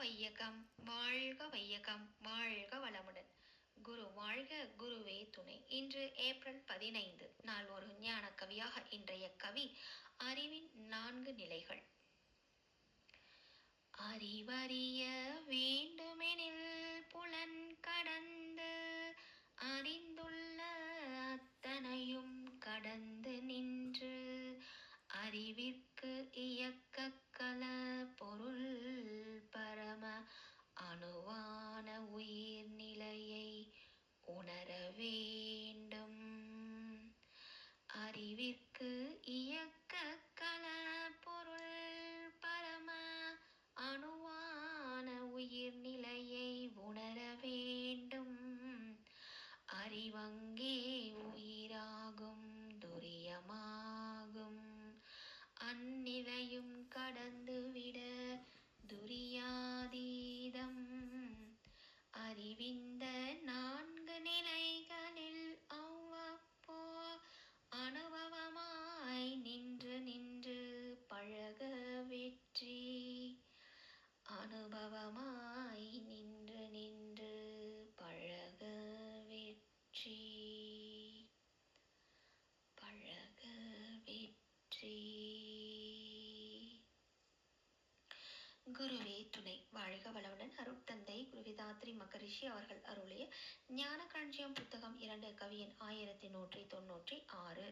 வையகம், வாழ்க வையகம், வாழ்க வளமுடன். குரு வாழ்க, குருவே துணை. இன்று ஏப்ரல் 15 நாள் ஒரு ஞான கவியாக இன்றைய கவி அறிவின் 4 நிலைகள். அறிவறிய வேண்டுமெனில் புலன் கடந்து அறிந்துள்ள அத்தனையும் கடந்து நின்று அறிவிற்கு இயக்க கல பொருள் பரம அணுவான உயிர் நிலையை உணர வேண்டும். அறிவிற்கு இயக்க கல பொருள் பரம அணுவான உயிர் நிலையை உணர வேண்டும். அறிவங்கே உயிராகும் துரியமாகும். அந்நிலையும் கடந்துவிட துரியாதீதம். அறிவிந்த 4 நிலைகளில் அவ்வப்போ அனுபவமாய் நின்று நின்று பழக வெற்றி. அனுபவமாய் நின்று நின்று பழக வெற்றி. பழக வெற்றி. குருவே துணை. வாழ்க வளமுடன். அருட்தந்தை குருவிதாத்ரி மகரிஷி அவர்கள் அருளிய ஞான களஞ்சியம் புத்தகம் 2 கவி எண் 1196.